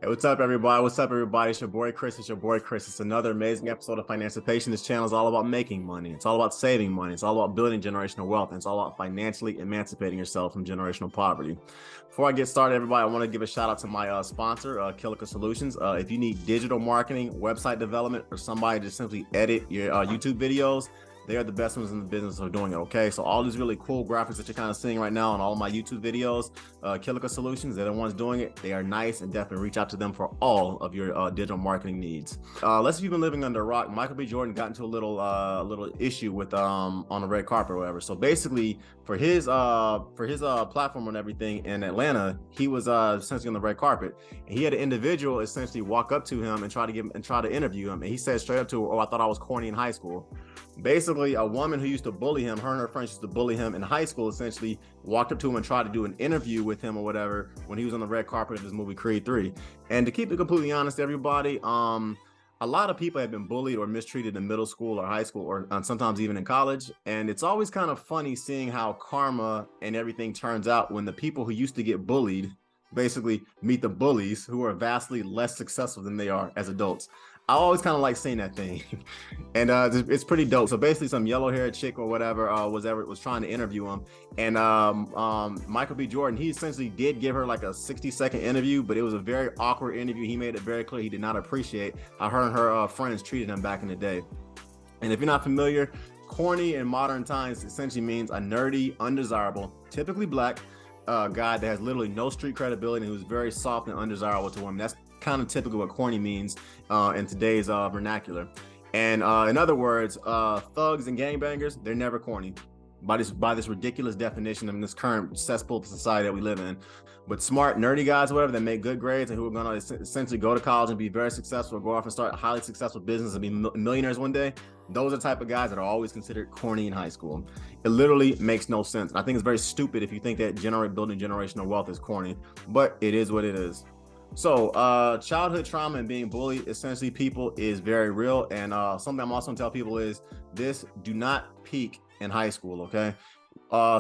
Hey, what's up, everybody? What's up, everybody? It's your boy Chris. It's your boy Chris. It's another amazing episode of Financipation. This channel is all about making money. It's all about saving money. It's all about building generational wealth. And it's all about financially emancipating yourself from generational poverty. Before I get started, everybody, I want to give a shout out to my sponsor, Kilica Solutions. If you need digital marketing, website development, or somebody to simply edit your YouTube videos, they are the best ones in the business of doing it, okay? So all these really cool graphics that you're kind of seeing right now on all of my YouTube videos, Kilica Solutions, they're the ones doing it. They are nice, and definitely reach out to them for all of your digital marketing needs. Let's say you've been living under a rock. Michael B. Jordan got into a little issue with on the red carpet or whatever. So basically, for his platform and everything in Atlanta, he was essentially on the red carpet. And he had an individual essentially walk up to him and try to interview him. And he said straight up to her, "Oh, I thought I was corny in high school." Basically, a woman who used to bully him, her and her friends used to bully him in high school, essentially walked up to him and tried to do an interview with him or whatever when he was on the red carpet of his movie Creed 3. And to keep it completely honest, everybody, a lot of people have been bullied or mistreated in middle school or high school or sometimes even in college. And it's always kind of funny seeing how karma and everything turns out when the people who used to get bullied basically meet the bullies who are vastly less successful than they are as adults. I always kind of like seeing that thing. And it's pretty dope. So basically some yellow-haired chick or whatever was trying to interview him. And Michael B. Jordan, he essentially did give her like a 60-second interview, but it was a very awkward interview. He made it very clear he did not appreciate how her and her friends treated him back in the day. And if you're not familiar, corny in modern times essentially means a nerdy, undesirable, typically black guy that has literally no street credibility and who's very soft and undesirable to women. That's kind of typically what corny means in today's vernacular. And in other words, thugs and gangbangers, they're never corny by this ridiculous definition of this current cesspool society that we live in. But smart, nerdy guys, whatever, that make good grades and who are going to essentially go to college and be very successful, go off and start a highly successful business and be millionaires one day, those are the type of guys that are always considered corny in high school. It literally makes no sense. And I think it's very stupid if you think that building generational wealth is corny, but it is what it is. So childhood trauma and being bullied, essentially, people, is very real. And something I'm also gonna tell people is this: do not peak in high school, okay?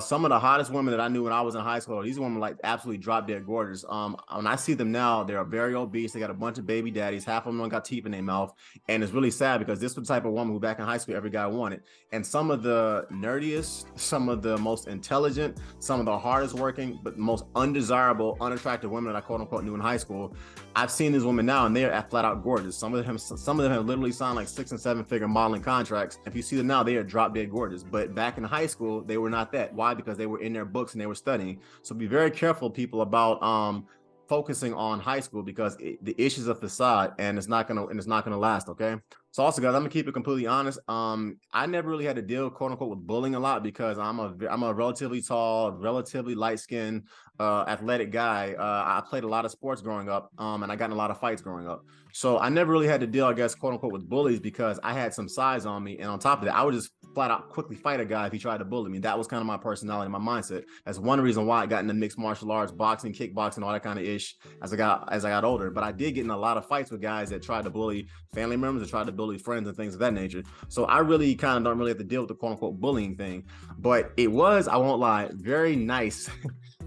Some of the hottest women that I knew when I was in high school, these women like absolutely drop dead gorgeous. When I see them now, they're very obese. They got a bunch of baby daddies. Half of them got teeth in their mouth. And it's really sad because this was the type of woman who back in high school every guy wanted. And some of the nerdiest, some of the most intelligent, some of the hardest working, but most undesirable, unattractive women that I quote unquote knew in high school, I've seen these women now and they are flat out gorgeous. Some of them have literally signed like 6- and 7-figure modeling contracts. If you see them now, they are drop dead gorgeous. But back in high school, they were not that. Why? Because they were in their books and they were studying. So be very careful, people, about focusing on high school because the issues of facade and it's not gonna last. Okay. So also, guys, I'm gonna keep it completely honest. I never really had to deal, quote unquote, with bullying a lot because I'm a relatively tall, relatively light-skinned, athletic guy. I played a lot of sports growing up, and I got in a lot of fights growing up. So I never really had to deal, I guess, quote unquote, with bullies because I had some size on me, and on top of that, I would just flat out quickly fight a guy if he tried to bully me. That was kind of my personality, my mindset. That's one reason why I got into mixed martial arts, boxing, kickboxing, all that kind of ish as I got older. But I did get in a lot of fights with guys that tried to bully family members, that tried to bully friends and things of that nature. So I really kind of don't really have to deal with the quote unquote bullying thing. But it was, I won't lie, very nice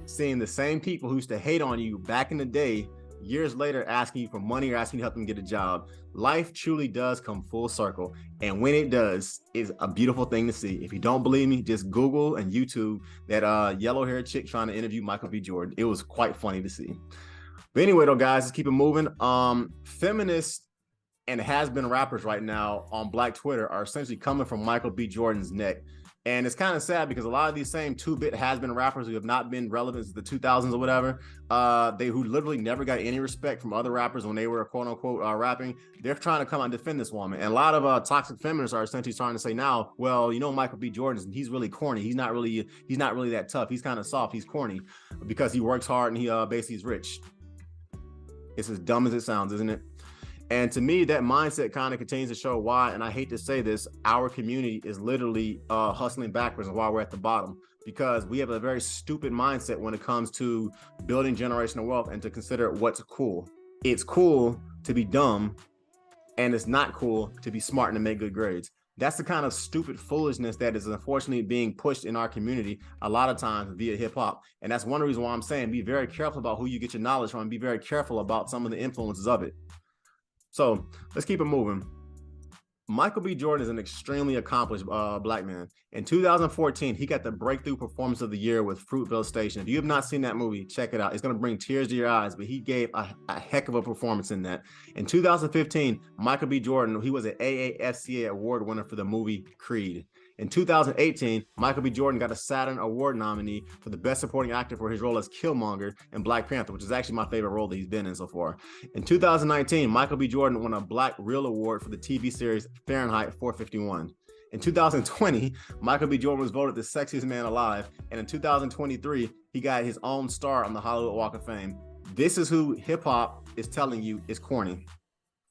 seeing the same people who used to hate on you back in the day, years later, asking you for money or asking you to help them get a job. Life truly does come full circle. And when it does, it's a beautiful thing to see. If you don't believe me, just Google and YouTube that yellow-haired chick trying to interview Michael B. Jordan. It was quite funny to see. But anyway, though, guys, let's keep it moving. Feminists and has-been rappers right now on Black Twitter are essentially coming from Michael B. Jordan's neck. And it's kind of sad because a lot of these same 2-bit has-been rappers who have not been relevant since the 2000s or whatever, who literally never got any respect from other rappers when they were quote unquote rapping, they're trying to come out and defend this woman. And a lot of toxic feminists are essentially trying to say now, well, you know, Michael B. Jordan, he's really corny. He's not really that tough. He's kind of soft. He's corny because he works hard and he basically is rich. It's as dumb as it sounds, isn't it? And to me, that mindset kind of continues to show why, and I hate to say this, our community is literally hustling backwards and why we're at the bottom, because we have a very stupid mindset when it comes to building generational wealth and to consider what's cool. It's cool to be dumb and it's not cool to be smart and to make good grades. That's the kind of stupid foolishness that is unfortunately being pushed in our community a lot of times via hip hop. And that's one reason why I'm saying be very careful about who you get your knowledge from, and be very careful about some of the influences of it. So let's keep it moving. Michael B. Jordan is an extremely accomplished black man. In 2014, he got the Breakthrough Performance of the Year with Fruitvale Station. If you have not seen that movie, check it out. It's going to bring tears to your eyes, but he gave a heck of a performance in that. In 2015, Michael B. Jordan, he was an AAFCA award winner for the movie Creed. In 2018, Michael B. Jordan got a Saturn Award nominee for the Best Supporting Actor for his role as Killmonger in Black Panther, which is actually my favorite role that he's been in so far. In 2019, Michael B. Jordan won a Black Reel Award for the TV series Fahrenheit 451. In 2020, Michael B. Jordan was voted the sexiest man alive, and in 2023, he got his own star on the Hollywood Walk of Fame. This is who hip-hop is telling you is corny.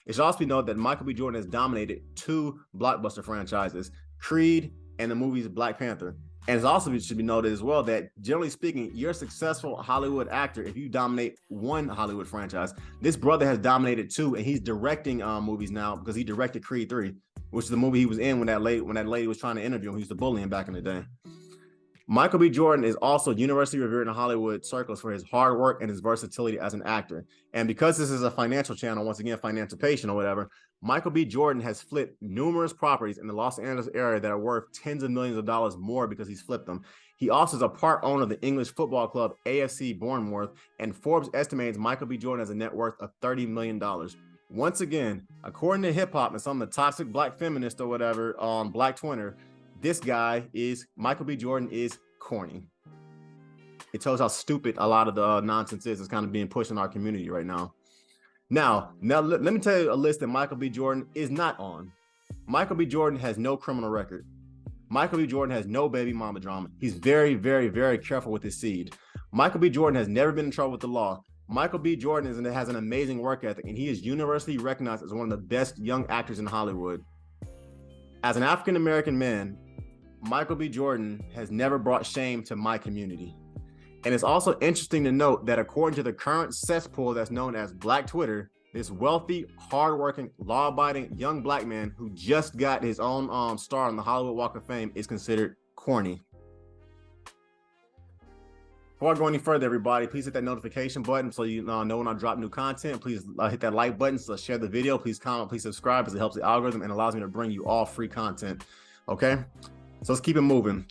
It should also be noted that Michael B. Jordan has dominated 2 blockbuster franchises, Creed and the movies Black Panther. And it also should be noted as well that, generally speaking, you're a successful Hollywood actor if you dominate 1 Hollywood franchise. This brother has dominated 2, and he's directing movies now because he directed Creed 3, which is the movie he was in when that lady was trying to interview him. He used to bully him back in the day. Michael B. Jordan is also universally revered in Hollywood circles for his hard work and his versatility as an actor. And because this is a financial channel, once again, Financipation or whatever, Michael B. Jordan has flipped numerous properties in the Los Angeles area that are worth tens of millions of dollars more because he's flipped them. He also is a part owner of the English football club AFC Bournemouth, and Forbes estimates Michael B. Jordan has a net worth of $30 million. Once again, according to hip hop and some of the toxic black feminists or whatever on Black Twitter, this guy is, Michael B. Jordan is corny. It tells how stupid a lot of the nonsense is that's kind of being pushed in our community right now. Now let me tell you a list that Michael B. Jordan is not on. Michael B. Jordan has no criminal record. Michael B. Jordan has no baby mama drama. He's very, very, very careful with his seed. Michael B. Jordan has never been in trouble with the law. Michael B. Jordan has an amazing work ethic, and he is universally recognized as one of the best young actors in Hollywood. As an African-American man, Michael B. Jordan has never brought shame to my community. And it's also interesting to note that according to the current cesspool that's known as Black Twitter, this wealthy, hardworking, law-abiding young black man who just got his own star on the Hollywood Walk of Fame is considered corny. Before I go any further, everybody, please hit that notification button so you know when I drop new content. Please hit that like button, so share the video. Please comment, please subscribe, as it helps the algorithm and allows me to bring you all free content. Okay, so let's keep it moving.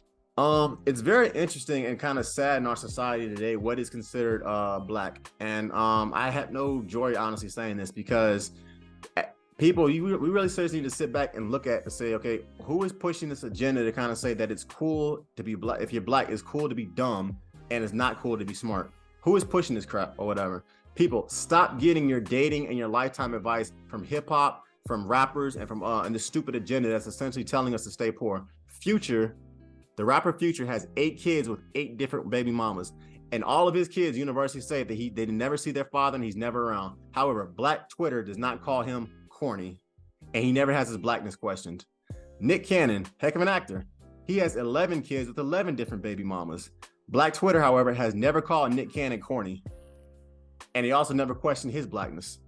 It's very interesting and kind of sad in our society today what is considered black, and I have no joy honestly saying this, because people, we really seriously need to sit back and look at and say, okay, who is pushing this agenda to kind of say that it's cool to be black? If you're black, it's cool to be dumb, and it's not cool to be smart. Who is pushing this crap or whatever? People, stop getting your dating and your lifetime advice from hip hop, from rappers, and from and the stupid agenda that's essentially telling us to stay poor. Future, the rapper Future, has 8 kids with 8 different baby mamas, and all of his kids universally say that they never see their father and he's never around. However, Black Twitter does not call him corny, and he never has his blackness questioned. Nick Cannon, heck of an actor, he has 11 kids with 11 different baby mamas. Black Twitter, however, has never called Nick Cannon corny, and he also never questioned his blackness.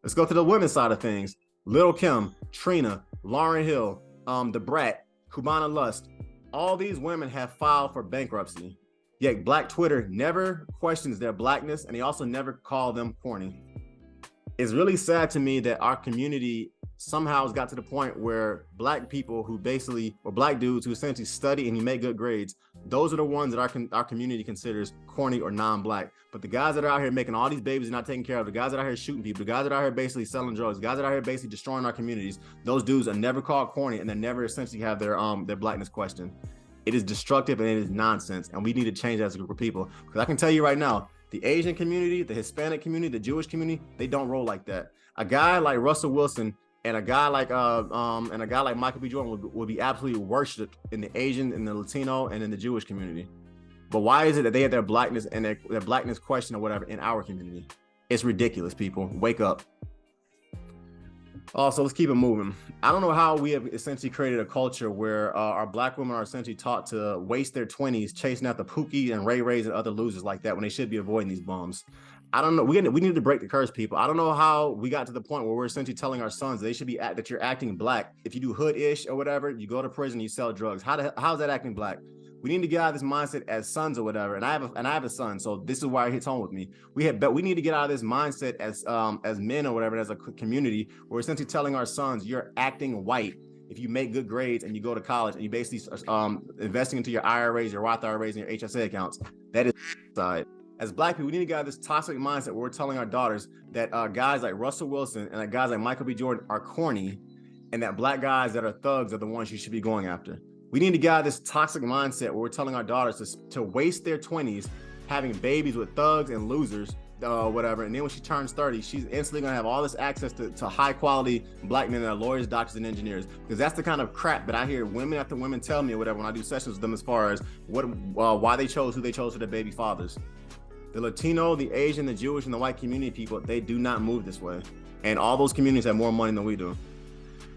Let's go to the women's side of things. Lil' Kim, Trina, Lauryn Hill, The Brat, Cubana Lust, all these women have filed for bankruptcy. Yet Black Twitter never questions their blackness, and he also never called them corny. It's really sad to me that our community somehow has got to the point where black people who basically, or black dudes who essentially study and you make good grades, those are the ones that our community considers corny or non-black. But the guys that are out here making all these babies and not taking care of, the guys that are out here shooting people, the guys that are out here basically selling drugs, the guys that are out here basically destroying our communities, those dudes are never called corny, and they never essentially have their blackness questioned. It is destructive and it is nonsense, and we need to change that as a group of people. Because I can tell you right now, the Asian community, the Hispanic community, the Jewish community, they don't roll like that. A guy like Russell Wilson and a guy like Michael B. Jordan would be absolutely worshipped in the Asian, in the Latino, and in the Jewish community. But why is it that they have their blackness and their blackness question or whatever in our community? It's ridiculous, people. Wake up. Also, let's keep it moving. I don't know how we have essentially created a culture where our black women are essentially taught to waste their 20s chasing after Pookie and Ray Rays and other losers like that when they should be avoiding these bums. I don't know. We need to break the curse, people. I don't know how we got to the point where we're essentially telling our sons they should be that you're acting black. If you do hood-ish or whatever, you go to prison, you sell drugs. How's that acting black? We need to get out of this mindset as sons or whatever. And I have a son, so this is why it hits home with me. We need to get out of this mindset as men or whatever, as a community, where we're essentially telling our sons you're acting white if you make good grades and you go to college and you basically investing into your IRAs, your Roth IRAs, and your HSA accounts. That is side. As black people, we need to get out of this toxic mindset where we're telling our daughters that guys like Russell Wilson and that guys like Michael B. Jordan are corny, and that black guys that are thugs are the ones you should be going after. We need to get out of this toxic mindset where we're telling our daughters to waste their 20s having babies with thugs and losers, whatever. And then when she turns 30, she's instantly gonna have all this access to high quality black men that are lawyers, doctors, and engineers. Because that's the kind of crap that I hear women after women tell me or whatever when I do sessions with them, as far as why they chose who they chose for their baby fathers. The Latino, the Asian, the Jewish, and the white community people, they do not move this way. And all those communities have more money than we do.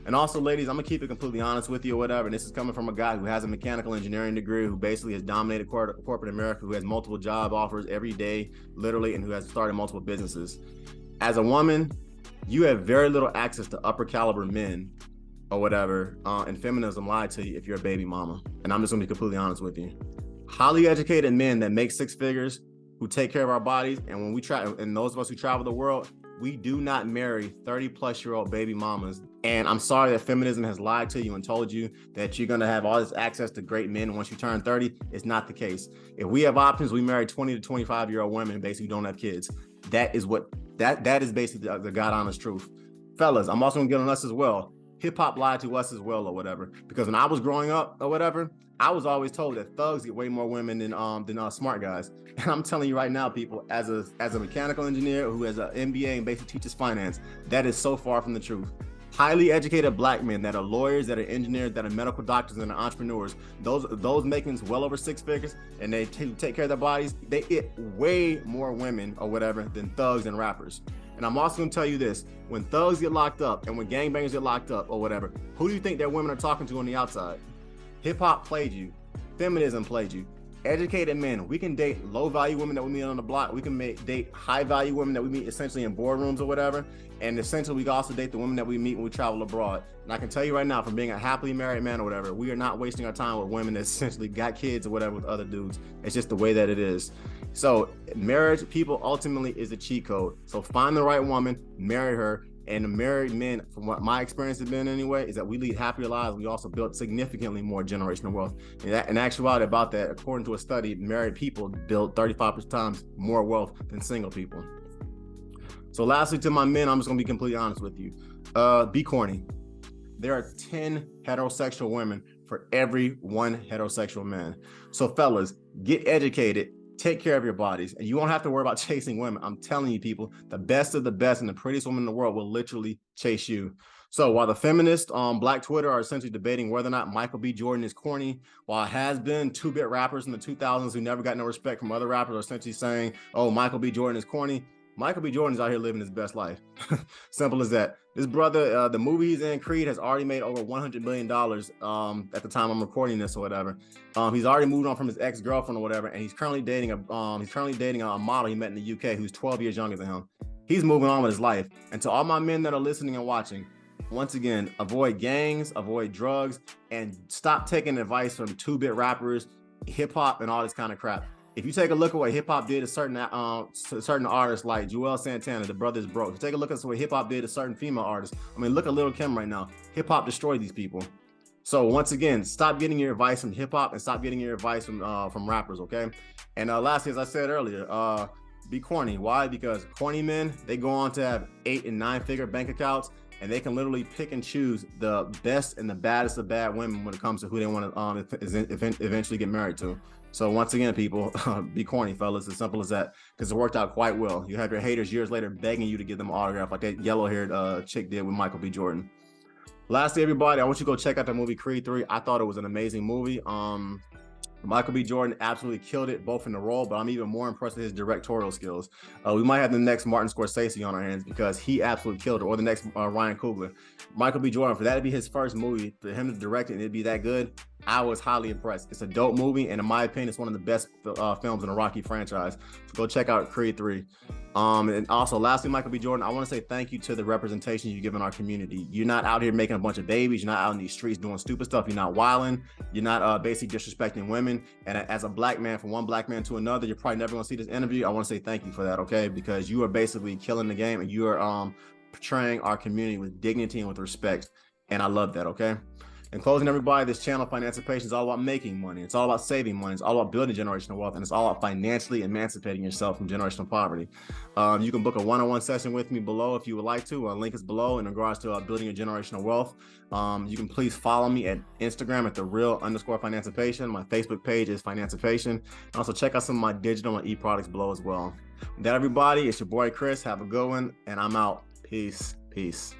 And also, ladies, I'm gonna keep it completely honest with you or whatever. And this is coming from a guy who has a mechanical engineering degree, who basically has dominated corporate America, who has multiple job offers every day, literally, and who has started multiple businesses. As a woman, you have very little access to upper caliber men or whatever, and feminism lied to you if you're a baby mama. And I'm just gonna be completely honest with you. Highly educated men that make six figures, who take care of our bodies, and when we try, and those of us who travel the world, we do not marry 30-plus-year-old baby mamas. And I'm sorry that feminism has lied to you and told you that you're gonna have all this access to great men once you turn 30. It's not the case. If we have options, we marry 20 to 25-year-old women basically don't have kids. That is basically the God honest truth. Fellas, I'm also gonna get on us as well. Hip hop lied to us as well or whatever. Because when I was growing up or whatever, I was always told that thugs get way more women than smart guys. And I'm telling you right now, people, as a mechanical engineer who has an MBA and basically teaches finance, that is so far from the truth. Highly educated black men that are lawyers, that are engineers, that are medical doctors, and are entrepreneurs, those making well over six figures, and they take care of their bodies, they get way more women or whatever than thugs and rappers. And I'm also gonna tell you this: when thugs get locked up and when gangbangers get locked up or whatever, who do you think their women are talking to on the outside? Hip hop played you. Feminism played you. Educated men, we can date low value women that we meet on the block. We can date high value women that we meet essentially in boardrooms or whatever. And essentially we can also date the women that we meet when we travel abroad. And I can tell you right now, from being a happily married man or whatever, we are not wasting our time with women that essentially got kids or whatever with other dudes. It's just the way that it is. So marriage, people, ultimately is a cheat code. So find the right woman, marry her. And the married men, from what my experience has been anyway, is that we lead happier lives. We also build significantly more generational wealth. And in actuality about that, according to a study, married people build 35 times more wealth than single people. So lastly, to my men, I'm just gonna be completely honest with you. Be corny. There are 10 heterosexual women for every one heterosexual man. So fellas, get educated. Take care of your bodies, and you won't have to worry about chasing women. I'm telling you, people, the best of the best and the prettiest woman in the world will literally chase you. So while the feminists on Black Twitter are essentially debating whether or not Michael B. Jordan is corny, while it has been 2-bit rappers in the 2000s who never got no respect from other rappers are essentially saying, oh, Michael B. Jordan is corny, Michael B. Jordan's out here living his best life. Simple as that. This brother, the movie he's in, Creed, has already made over $100 million at the time I'm recording this or whatever. He's already moved on from his ex-girlfriend or whatever, and he's currently dating a model he met in the UK who's 12 years younger than him. He's moving on with his life. And to all my men that are listening and watching, once again, avoid gangs, avoid drugs, and stop taking advice from 2-bit rappers, hip hop, and all this kind of crap. If you take a look at what hip hop did to certain artists like Joel Santana, the Brothers Broke, if you take a look at what hip hop did to certain female artists, I mean, look at Lil' Kim right now. Hip hop destroyed these people. So once again, stop getting your advice from hip hop and stop getting your advice from rappers, okay? And lastly, as I said earlier, be corny. Why? Because corny men, they go on to have 8- and 9-figure bank accounts, and they can literally pick and choose the best and the baddest of bad women when it comes to who they want to eventually get married to. So once again, people, be corny, fellas. As simple as that, because it worked out quite well. You have your haters years later begging you to give them an autograph, like that yellow-haired chick did with Michael B. Jordan. Lastly, everybody, I want you to go check out the movie Creed 3. I thought it was an amazing movie. Michael B. Jordan absolutely killed it, both in the role, but I'm even more impressed with his directorial skills. We might have the next Martin Scorsese on our hands because he absolutely killed it, or the next Ryan Coogler. Michael B. Jordan, for that to be his first movie, for him to direct it and it'd be that good, I was highly impressed. It's a dope movie, and in my opinion, it's one of the best films in the Rocky franchise. So go check out Creed 3. And also, lastly, Michael B. Jordan, I want to say thank you to the representation you give in our community. You're not out here making a bunch of babies. You're not out in these streets doing stupid stuff. You're not wilding. You're not basically disrespecting women. And as a black man, from one black man to another, you're probably never going to see this interview. I want to say thank you for that, okay? Because you are basically killing the game, and you are portraying our community with dignity and with respect. And I love that, okay? In closing, everybody, this channel, Financipation, is all about making money. It's all about saving money. It's all about building generational wealth. And it's all about financially emancipating yourself from generational poverty. You can book a one-on-one session with me below if you would like to. Our link is below in regards to building your generational wealth. You can please follow me at Instagram at @thereal_Financipation. My Facebook page is Financipation. And also check out some of my digital and e-products below as well. With that, everybody, it's your boy Chris. Have a good one. And I'm out. Peace. Peace.